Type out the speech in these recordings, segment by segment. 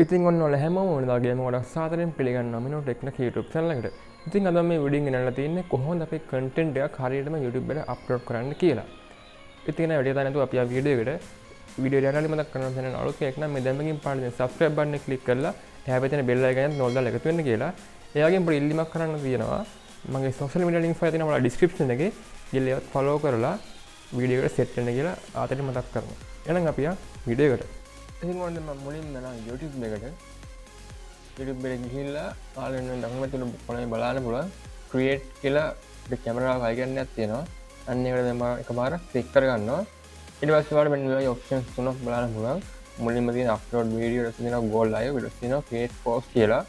ඉතින් ඔන්න හැමෝම වගේ ගොඩක් සාදරයෙන් පිළිගන්නවා Minutechnic YouTube channel එකට. ඉතින් අද මේ වීඩියෝ එක ගෙනල්ලා තියෙන්නේ කොහොමද අපේ content එකක් හරියටම YouTube එකට අප්ලෝඩ් කරන්න කියලා. ඉතින් ඒ වැඩේ දැනතු අපි ආ වීඩියෝ එකට වීඩියෝ එක මතක් කරනවා channel අලුත් කෙනෙක් නම් මේ දැම්මකින් පාන දෙන subscribe button එක click කරලා එහා පැත්තේ bell icon එක නෝල් දාලා එකතු වෙන්න කියලා. ඒ වගේම පොඩි ඉල්ලීමක් කරන්න තියෙනවා. මගේ social media links වල තියෙනවා description එකේ. ගිහලා ඒවත් follow කරලා වීඩියෝ එකට set වෙන්න කියලා ආතට මතක් කරනවා. එහෙනම් අපි ආ වීඩියෝ එකට ඉතින් ඔන්න මම මුලින්ම නම් YouTube එකට ගිහිල්ලා ආලෙන්න දකුණු පැත්තේ කොනේ බලන්න පුළුවන් create කියලා මේ කැමරාව අයිකන් එකක් තියෙනවා. අන්න ඒකට දැන් මම එකපාරක් ක්ලික් කරගන්නවා. ඊට පස්සේ ඔයාලට මෙන්න මේ ඔප්ෂන්ස් තුනක් බලන්න පුළුවන්. මුලින්ම තියෙන upload video ඊට පස්සේ තියෙනවා go live ඊට පස්සේ තියෙනවා create post කියලා.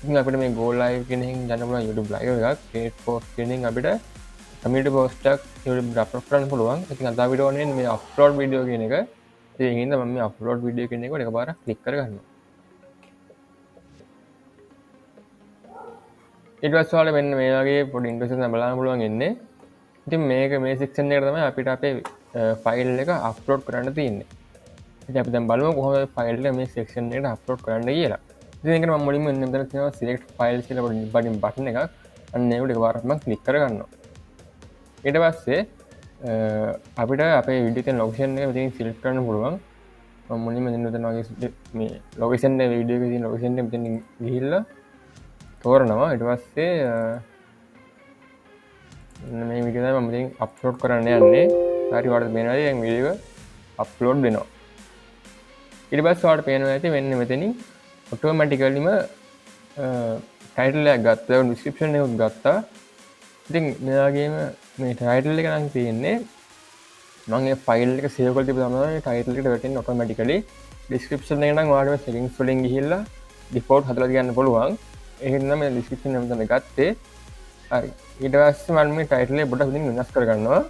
ඉතින් අපිට මේ go live කියන එකෙන් යන්න පුළුවන් YouTube live එකක්. create post කියන එකෙන් අපිට community post එකක් YouTube එකට අප්ලෝඩ් කරන්න පුළුවන්. ඉතින් අද අපිට ඕනේ මේ upload video කියන එක. ඉතින් හින්දා මම මේ අප්ලෝඩ් වීඩියෝ කියන එකට එකපාරක් ක්ලික් කරගන්නවා. ඊට පස්සේ ඔයාලා මෙන්න මේ වගේ පොඩි ඉන්ටර්ෆේස් එකක් බලන්න පුළුවන් ඉන්නේ. ඉතින් මේක මේ සෙක්ෂන් එකට තමයි අපිට අපේ ෆයිල් එක අප්ලෝඩ් කරන්න තියෙන්නේ. ඉතින් අපි දැන් බලමු කොහොමද ෆයිල් එක මේ සෙක්ෂන් එකට අප්ලෝඩ් කරන්න කියලා. ඉතින් ඒකට මම මුලින්ම මෙතන තියෙනවා select files කියලා පොඩි බටන් එකක්. අන්න ඒකට එකපාරක් මම ක්ලික් කරගන්නවා. ඊට පස්සේ අපිට අපේ විඩියෝ තියෙන ලොකේෂන් එක මෙතනින් සිලෙක්ට් කරන්න පුළුවන්. මම මුලින්ම මෙතන වගේ මේ ලොකේෂන් එක වීඩියෝ එකේ තියෙන ලොකේෂන් එක මෙතනින් ගිහිල්ලා තෝරනවා. ඊට පස්සේ මේ වීඩියෝ එක මම මෙතනින් අප්ලෝඩ් කරන්න යන්නේ. හරි වලට පේනවා දැන් වීඩියෝ එක අප්ලෝඩ් වෙනවා. ඊට පස්සේ ඔයාලට පේනවා ඇති මෙන්න මෙතනින් ඔටෝමැටිකලිම ටයිටල් එකක් ගත්තා, ඩිස්ක්‍රිප්ෂන් එකක් ගත්තා. ඉතින් මේ වගේම මේ ටයිටල් එක නම් තියෙන්නේ මම මේ ෆයිල් එක සේව් කරලා තිබ්බ තමයි ටයිටල් එකට වැටෙන්නේ ඔටෝමැටිකලි. ඩිස්ක්‍රිප්ෂන් එක නම් ඔයාලට සෙටින්ග්ස් වලින් ගිහිල්ලා ඩිෆෝල්ට් හදලා තියන්න පුළුවන්. ඒක නම් මේ ඩිස්ක්‍රිප්ෂන් එක මෙතන ගත්තේ. හරි. ඊට පස්සේ මම මේ ටයිටල් එක පොඩ්ඩක් ඉතින් වෙනස් කරගන්නවා.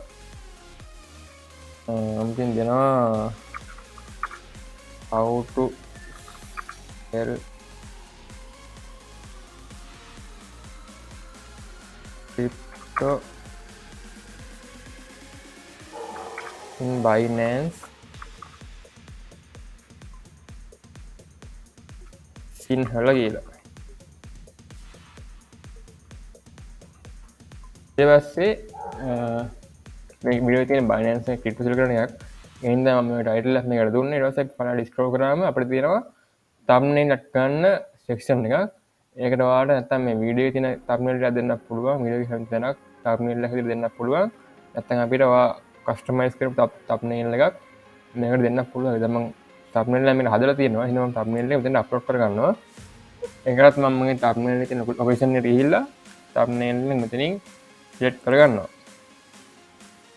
මම දෙනවා how to sell crypto in Binance Sinhala කියලා. ඊට පස්සේ මේ වීඩියෝ එකේ තියෙන Binance එක ක්‍රිප්ටෝ සෙල් කරන එකක්. ඒ හින්දා මම මේ ටයිටල් එක මේකට දුන්නා. ඊට පස්සේ පළවෙනි ස්ක්‍රෝල් කරාම අපිට තියෙනවා thumbnail එකක් ගන්න section එකක්. ඒකට ඔයාලට නැත්තම් මේ වීඩියෝ එකේ තියෙන thumbnail එක දෙන්නත් පුළුවන්. වීඩියෝ එකේ හැම තැනක් thumbnail එක හැදලා දෙන්නත් පුළුවන්. නැත්තම් අපිට ඔයා කස්ටමයිස් කරපු thumbnail එකක් මේකට දෙන්නත් පුළුවන්. දැන් මම thumbnail එක මේක හදලා තියෙනවා. එහෙනම් මම thumbnail එක මෙතන අප්ලෝඩ් කරගන්නවා. ඒකටත් මම මේ thumbnail එකේ තියෙන ලොකේෂන් එකට ගිහිල්ලා thumbnail එක මෙතනින් select කරගන්නවා.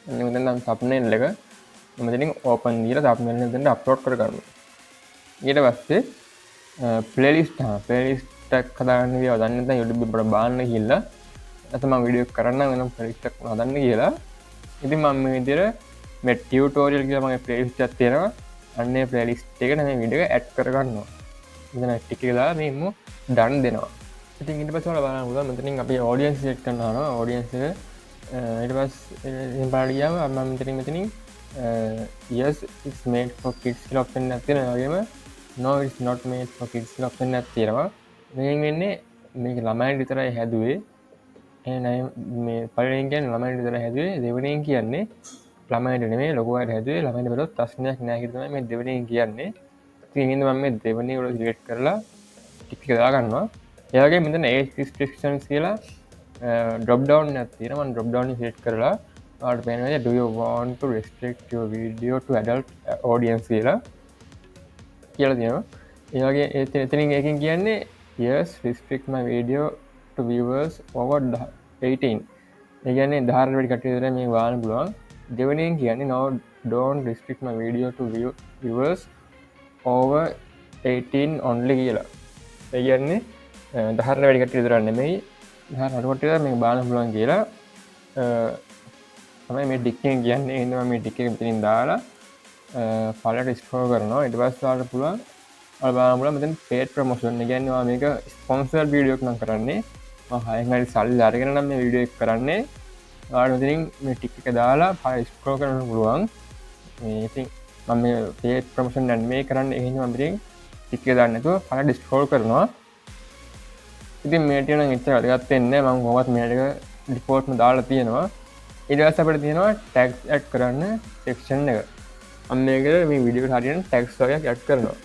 එන්න මෙතන නම් thumbnail එක මෙතනින් open දීලා thumbnail එක මෙතන අප්ලෝඩ් කරගන්නවා. ඊට පස්සේ playlist එකක් හදාගන්න කියලා දන්නේ නැත්නම් YouTube එකට බාන්න ගිහිල්ලා නැත්නම් මම වීඩියෝ එක කරන්න වෙනම playlist එකක් හදන්න කියලා. ඉතින් මම මේ විදිහට මේ ටියුටෝරියල් කියලා මගේ playlist එකක් තියෙනවා. අන්න ඒ playlist එකට මේ වීඩියෝ එක add කරගන්නවා. මෙතන ටික එක දාලා මේක done දෙනවා. ඉතින් ඊට පස්සේ ඔයාලා බලන්න පුළුවන් මෙතනින් අපි audience select කරනවා. audience එක ඊට පස්සේ ඉතින් බලන්න ගියාම මම මෙතනින් yes it's made for kids කියලා option එකක් තියෙනවා. ඒ වගේම no it's not made for kids කියලා option එකක් තියෙනවා. මේකෙන් වෙන්නේ මේක ළමයින්ට විතරයි හැදුවේ. එහෙනම් මේ පළවෙනියෙන් කියන්නේ ළමයින්ට විතරයි හැදුවේ. දෙවෙනියෙන් කියන්නේ ළමයින්ට නෙමෙයි ලොකු අයට හැදුවේ. ළමයින්ට බලුවොත් ප්‍රශ්නයක් නැහැ කියලා තමයි මේ දෙවෙනියෙන් කියන්නේ. ඉතින් ඉතින් මම මේ දෙවෙනි වල සිලෙක්ට් කරලා ටික එක දාගන්නවා. ඒ වගේම මෙතන age restrictions කියලා drop down එකක් තියෙනවා. මම drop down එක select කරලා ඔයාලට පේනවා do you want to restrict your video to adult audience කියලා තියෙනවා. ඒ වගේ එතනින් එකකින් කියන්නේ yes restrict my video to viewers over 18. ඒ කියන්නේ 18 වැඩි කට්ටිය විතර මේක බලන්න පුළුවන්. දෙවෙනියෙන් කියන්නේ no don't restrict my video to viewers over 18 only කියලා. ඒ කියන්නේ 18 වැඩි කට්ටිය විතර නෙමෙයි 18 කට්ටිය විතර මේක බලන්න පුළුවන් කියලා තමයි මේ ටික් එක කියන්නේ. එහෙනම් මම මේ ටික් එක මෙතනින් දාලා පළලට ස්ක්‍රෝල් කරනවා. ඊට පස්සේ ඔයාලට පුළුවන් ඔයාලා බලන්න මෙතන paid promotion. ඒ කියන්නේ ඔයා මේක ස්පොන්සර්ඩ් වීඩියෝ එකක් නම් කරන්නේ. මම හයෙන් හරි සල්ලි අරගෙන නම් මේ වීඩියෝ එක කරන්නේ. ඔයාලට මෙතනින් මේ ටික් එක දාලා පළලට ස්ක්‍රෝල් කරන්න පුළුවන්. මේ ඉතින් මම මේ paid promotion නම් මේ කරන්නේ. එහෙනම් මම ඉතින් ටික් එක දාන්න නැතුව පළට ස්ක්‍රෝල් කරනවා. ඉතින් මේ ටික නම් එච්චර වැදගත් වෙන්නේ නැහැ. මම කොහොමවත් මේ ටික ඩිෆෝල්ට්ම දාලා තියෙනවා. ඊට පස්සේ අපිට තියෙනවා ටැග්ස් ඇඩ් කරන්න සෙක්ෂන් එක. මම මේකට මේ වීඩියෝ එකට හරියට ටැග්ස් වගේක් ඇඩ් කරනවා.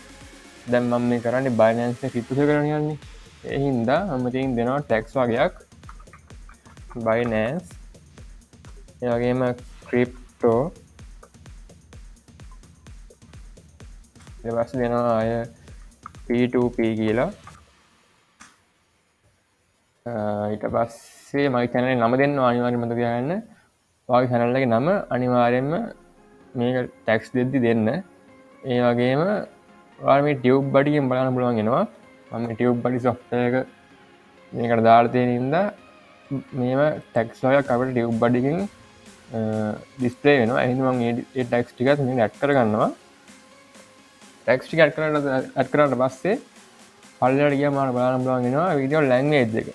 දැන් මම මේ කරන්නේ Binance එක ක්‍රිප්ටෝ කරන්න යන්නේ. ඒ හින්දා මම ඉතින් දෙනවා ටැග්ස් වගේක් Binance ඒ වගේම ක්‍රිප්ටෝ ඊට පස්සේ දෙනවා අය P2P කියලා. ඊට පස්සේ මගේ channel එකේ නම දෙන්න අනිවාර්යයෙන්ම මතක තියාගන්න. ඔයාගේ channel එකේ නම අනිවාර්යයෙන්ම මේක ටැග්ස් දෙද්දි දෙන්න. ඒ වගේම ඔයාලා මේ ටියුබ් බඩියෙන් බලන්න පුළුවන් වෙනවා. මම මේ ටියුබ් බඩි software එක මේකට දාලා තියෙන හින්දා මේව ටැග්ස් වගේක් අපිට ටියුබ් බඩියකින් ඩිස්ප්ලේ වෙනවා. ඒ හින්දා මම මේ ටැග්ස් ටිකත් මේකට ඇඩ් කරගන්නවා. ටැග්ස් ටික ඇඩ් කරාට පස්සේ පල්ලෙහාට ගියාම ඔයාලා බලන්න පුළුවන් වෙනවා වීඩියෝ ලැන්ග්වේජ් එක.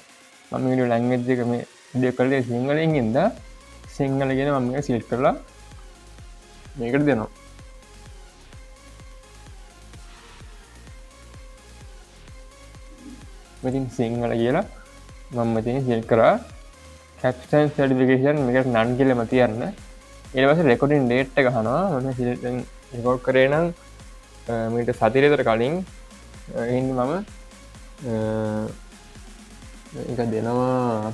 මම වීඩියෝ ලැන්ග්වේජ් එක මේ වීඩියෝ කළේ සිංහලෙන් හින්දා සිංහල කියන මම මේක සිලෙක්ට් කරලා මේකට දෙනවා. ඉතින් සිංහල කියලා මම ඉතින් සිලෙක්ට් කරා. caption certification මේකට none කියලාම තියන්න. ඊට පස්සේ recording date එක අහනවා. මම record කරේ නම් මීට සතිය විතර කලින් එහෙනම් මම ඒක දෙනවා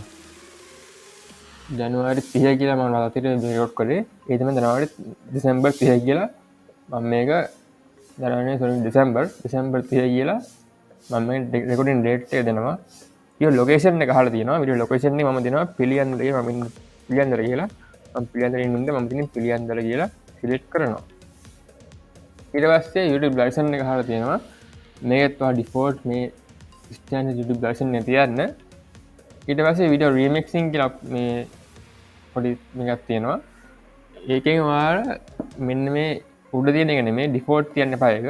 ජනවාරි 30 කියලා මම රාත්‍රියේ රෙකෝඩ් කරේ. ඒ තමයි ජනවාරි දෙසැම්බර් 30 කියලා මම මේක ඩිසැම්බර් 30 කියලා මම මේ රෙකෝඩින් ඩේට් එක දෙනවා. ඊට ලොකේෂන් එක අහලා තියෙනවා. වීඩියෝ ලොකේෂන් එක මම දෙනවා පිළියන්දර කියලා. මම පිළියන්දර කියලා මම පිළියන්දර ඉන්නේ මම ඉතින් පිළියන්දර කියලා සිලෙක්ට් කරනවා. ඊට පස්සේ YouTube ලයිසන් එක අහලා තියෙනවා. මේකත් ඔයා ඩිෆෝල්ට් මේ ස්ටෑන්ඩඩ් YouTube ලයිසන් එක තියන්න. ඊට පස්සේ වීඩියෝ රීමික්සින් කියලා මේ පොඩි මේකක් තියෙනවා. ඒකෙන් ඔයාලා මෙන්න මේ උඩ තියෙන එක නෙමෙයි ඩිෆෝල්ට් තියන්න එපා ඒක.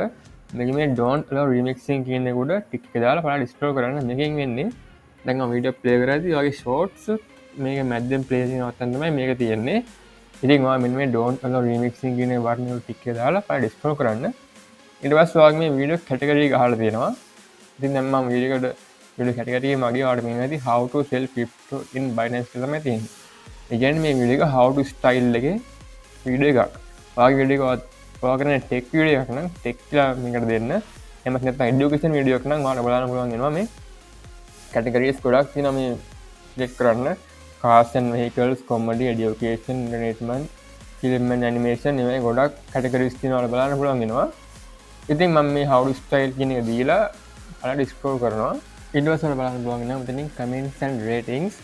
මේක මේ don't allow remixing කියන එක උඩ ටික් එක දාලා බලන්න ස්ක්‍රෝල් කරන්න. මේකෙන් වෙන්නේ දැන් මම වීඩියෝ ප්ලේ කරද්දී ඔයාගේ shorts මේක මැද්දෙන් ප්ලේ කරන අවස්ථන් තමයි මේක තියෙන්නේ. ඉතින් ඔයා මෙන්න මේ don't allow remixing කියන වර්ණ වල ටික් එක දාලා බලන්න ස්ක්‍රෝල් කරන්න. ඊට පස්සේ ඔයාගේ මේ වීඩියෝ කැටගරි එක අහලා තියෙනවා. ඉතින් දැන් මම වීඩියෝ කැටගරි එක මගේ ඔයාලට මේ නැති how to sell crypto in Binance කියලා තමයි තියෙන්නේ. ඒ කියන්නේ මේ වීඩියෝ එක how to style එකේ වීඩියෝ එකක්. ඔයාගේ වීඩියෝ එක ඔයා කරන්නේ ටෙක් වීඩියෝ එකක් නම් ටෙක් කියලා මේකට දෙන්න. එහෙම නැත්නම් এডুকেෂන් වීඩියෝ එකක් නම් ඔයාලට බලන්න පුළුවන් වෙනවා මේ කැටගරිස් ගොඩක් තියෙනවා මේ සිලෙක්ට් කරන්න. cars and vehicles, comedy, education, entertainment, film and animation මේ ගොඩක් කැටගරිස් තියෙනවා ඔයාලට බලන්න පුළුවන් වෙනවා. ඉතින් මම මේ how to style කියන එක දීලා බලන්න ස්ක්‍රෝල් කරනවා. ඊට පස්සේ බලන්න පුළුවන් වෙනවා මෙතනින් comments and ratings.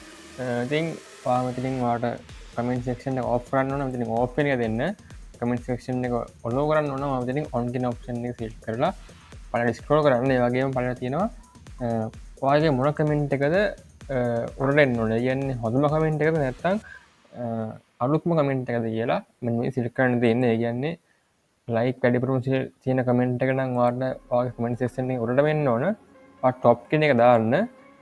ඉතින් ඔයා මෙතනින් ඔයාලට comment section එක off කරන්න ඕන. මෙතනින් off වෙන එක දෙන්න. comment section එක allow කරන්න ඕන. මම මෙතනින් on කියන option එක select කරලා බලන්න scroll කරන්න. ඒ වගේම බලන්න තියෙනවා ඔයාගේ මොන comment එකද උඩට එන්න ඕනේ. ඒ කියන්නේ හොඳම comment එකද නැත්නම් අලුත්ම comment එකද කියලා මෙන්න මේ select කරන්න දෙන්නේ. ඒ කියන්නේ like වැඩිපුරම තියෙන comment එක නම් ඔයාගේ comment section එකේ උඩට වෙන්න ඕන. ඔයා top කියන එක දාන්න.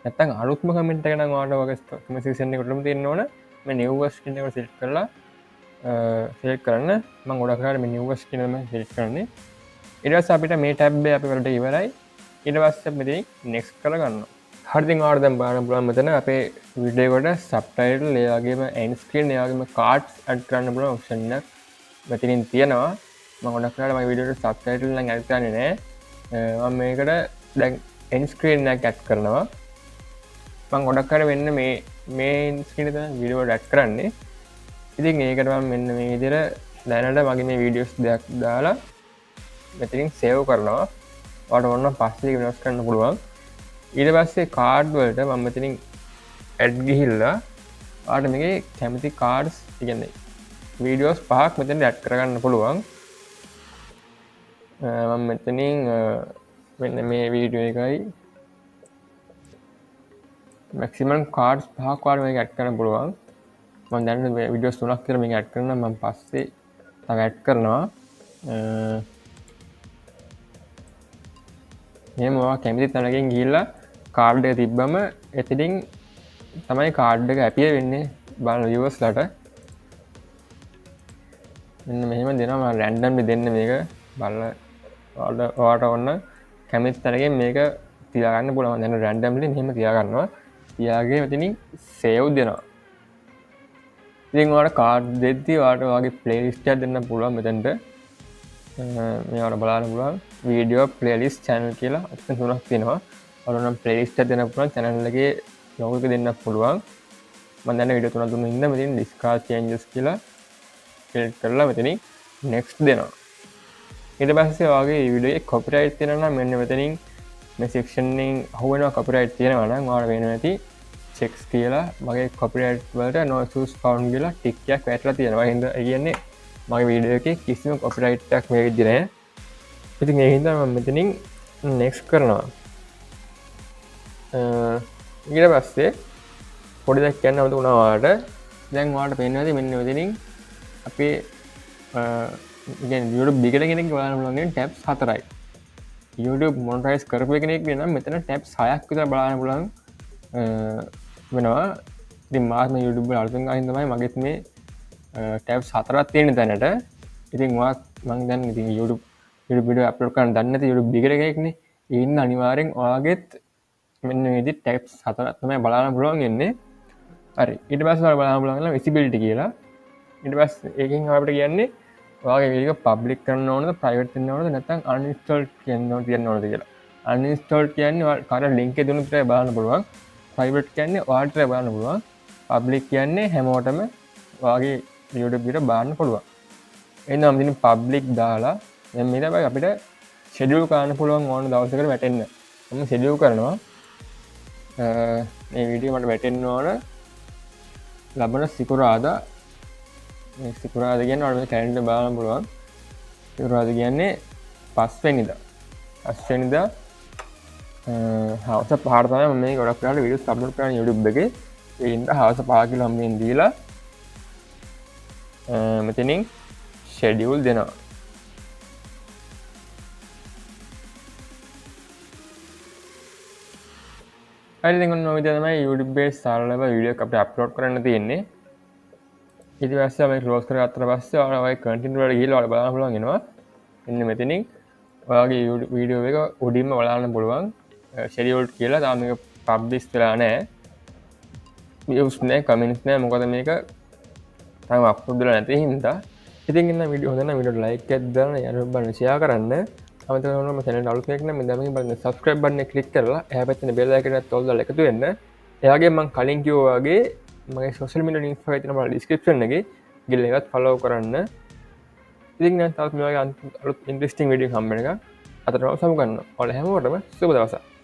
නැත්නම් අලුත්ම comment එක නම් ඔයාගේ comment section එකේ උඩටම තියෙන්න ඕන. මේ newest කියන එක select කරලා select කරන්න. මම ගොඩක් කරලා මේ newest කියන එක select කරන්නේ. ඊට පස්සේ අපිට මේ tab එක අපි වලට ඉවරයි. ඊට පස්සේ අපි මෙතන next කරගන්නවා. හරි ඉතින් ඔයාලට දැන් බලන්න පුළුවන් මෙතන අපේ වීඩියෝ එකට subtitle ඒ වගේම end screen ඒ වගේම cards add කරන්න පුළුවන් option එකක් මෙතනින් තියෙනවා. මම ගොඩක් කරලා මගේ වීඩියෝ එකට subtitle නම් add කරන්නේ නැහැ. මම මේකට දැන් end screen එකක් add කරනවා. මම ගොඩක් කරලා වෙන්න මේ end screen එක තමයි වීඩියෝ එකට add කරන්නේ. ඉතින් ඒකට මම මෙන්න මේ විදිහට දැනට මගේ මේ වීඩියෝස් දෙකක් දාලා මෙතනින් සේව් කරනවා. ඔයාලට ඕන නම් පස්සේ ඒක වෙනස් කරන්න පුළුවන්. ඊට පස්සේ කාඩ් වලට මම මෙතනින් ඇඩ් ගිහිල්ලා ඔයාලට මේකේ කැමති කාඩ්ස් කියන්නේ වීඩියෝස් පහක් මෙතන ඇඩ් කරගන්න පුළුවන්. මම මෙතනින් මෙන්න මේ වීඩියෝ එකයි මැක්සිමම් කාඩ්ස් පහක් ඔයාලට මේක ඇඩ් කරන්න පුළුවන්. මම දැන් වීඩියෝස් 3ක් විතර මේක ඇඩ් කරනවා. මම පස්සේ තව ඇඩ් කරනවා. එහෙම ඔයා කැමති තැනකින් ගිහිල්ලා කාඩ් එක තිබ්බම එතනින් තමයි කාඩ් එක ඇපියර් වෙන්නේ බලන viewers-ලට. මෙන්න මෙහෙම දෙනවා. මම රැන්ඩම්ලි දෙන්න මේක බලලා ඔයාලට ඕන කැමති තැනකින් මේක තියාගන්න පුළුවන්. දැන් රැන්ඩම්ලි මෙහෙම තියාගන්නවා. තියාගෙන මෙතනින් සේව් දෙනවා. ඉතින් ඔයාලට කාඩ් දෙද්දි ඔයාලට ඔයාගේ ප්ලේලිස්ට් එකක් දෙන්න පුළුවන් මෙතනට. මේවට බලන්න පුළුවන් වීඩියෝ ප්ලේලිස්ට් channel කියලා ඔප්ෂන් තුනක් තියෙනවා. ඔයාලට නම් ප්ලේලිස්ට් එකක් දෙන්න පුළුවන්, channel එකේ ලොගෝ එක දෙන්න පුළුවන්. මම දැන් වීඩියෝ තුනක් දුන්න ඉන්න මෙතන discard changes කියලා ක්ලික් කරලා මෙතනින් next දෙනවා. ඊට පස්සේ ඔයාගේ වීඩියෝ එකේ copyright තියෙනවා නම් මෙන්න මෙතනින් මේ section එකෙන් අහුවෙනවා copyright තියෙනවා නම් ඔයාලට වෙනවා ඇති checks කියලා මගේ copyright වලට no issues found කියලා ටික් එකක් වැටලා තියෙනවා. ඒ හින්දා ඒ කියන්නේ මගේ වීඩියෝ එකේ කිසිම copyright එකක් මේ විදිහට නැහැ. ඉතින් ඒ හින්දා මම මෙතනින් next කරනවා. ඊට පස්සේ පොඩි දෙයක් කියන්න අවුතු වුණා ඔයාලට. දැන් ඔයාලට පේනවා ඇති මෙන්න මෙතනින් අපේ YouTube බිගල කෙනෙක් බලන්න පුළුවන් ටැබ්ස් 4යි. YouTube මොනටයිස් කරපු කෙනෙක් නම් මෙතන ටැබ්ස් 6ක් විතර බලන්න පුළුවන් වෙනවා. ඉතින් මාත් මේ YouTube වල අලුතෙන් ගහින් තමයි මගෙත් මේ ටැබ්ස් 4ක් තියෙන තැනට. ඉතින් ඔයාත් මම දැන් ඉතින් YouTube වීඩියෝ අප්ලෝඩ් කරන්න දන්නේ නැති YouTube බිගල කෙනෙක්නේ. ඒ ඉන්න අනිවාර්යෙන් ඔයාගෙත් මෙන්න මේ විදිහට ටැබ්ස් 4ක් තමයි බලන්න පුළුවන් ඉන්නේ. හරි. ඊට පස්සේ ඔයාලා බලන්න පුළුවන් visibility කියලා. ඊට පස්සේ ඒකෙන් අපිට කියන්නේ ඔයාගේ වීඩියෝ පබ්ලික් කරන්න ඕනද ප්‍රයිවට් කරන්න ඕනද නැත්නම් uninstall කියන්න ඕනද කියලා. uninstall කියන්නේ ඔයාලා කරා link එක දුන්නු විතරයි බලන්න පුළුවන්. ප්‍රයිවට් කියන්නේ ඔයාලට බලන්න පුළුවන්. පබ්ලික් කියන්නේ හැමෝටම ඔයාගේ YouTube වීඩියෝ බලන්න පුළුවන්. එහෙනම් මම ඉතින් පබ්ලික් දාලා දැන් මේ තමයි අපිට ෂෙඩියුල් කරන්න පුළුවන් ඕන දවසකට වැටෙන්න. මම ෂෙඩියුල් කරනවා. මේ වීඩියෝ මට වැටෙන්න ඕන ලබන සිකුරාදා. මේ සිකුරාදා කියන්නේ ඔයාලට කැලෙන්ඩර් බලන්න පුළුවන්. සිකුරාදා කියන්නේ 5 වෙනිදා. 5 වෙනිදා හවස 5ට තමයි මම මේ ගොඩක් වෙලාවට වීඩියෝස් අප්ලෝඩ් කරන්නේ YouTube එකේ. ඒ ඉඳලා හවස 5 කියලා මම දීලා මෙතනින් ෂෙඩියුල් දෙනවා. හරි දැන් ඔන්න ඔය විදිහට තමයි YouTube එකේ සරලව වීඩියෝ එකක් අපිට අප්ලෝඩ් කරන්න තියෙන්නේ. ඊට පස්සේ අපි ක්ලෝස් කරගත්තට පස්සේ ඔයාලා ඔය කන්ටෙන්ට් වලට ගිහලා ඔයාලා බලන්න පුළුවන් වෙනවා. මෙන්න මෙතනින් ඔයාගේ YouTube වීඩියෝ එක උඩින්ම බලන්න පුළුවන්. ෂෙඩියුල්ඩ් කියලා තාම මේක පබ්ලිෂ් වෙලා නැහැ. views නැහැ, comments නැහැ. මොකද මේක තාම අප්ලෝඩ් වෙලා නැති හින්දා. ඉතින් ඉන්න වීඩියෝ හොඳ නම් වීඩියෝට ලයික් එකක් දාන්න, යාළුවෝ බලන්න ෂෙයා කරන්න. අමතක කරන්න මම channel එක අලුත් කෙනෙක් නම් මෙන්න මේකෙන් බලන්න subscribe button එක click කරලා එහා පැත්තේ bell icon එකත් ඔල් දාලා එකතු වෙන්න. එයාගේ මම කලින් කිව්වා වගේ මගේ social media links එකේ තියෙන බලන්න description එකේ ගිහලා ඒවත් follow කරන්න. ඉතින් දැන් තවත් මේ වගේ අලුත් interesting video එකක් හම්බ වෙනකන් අතටම සමු ගන්නවා. ඔයාලා හැමෝටම සුබ දවසක්.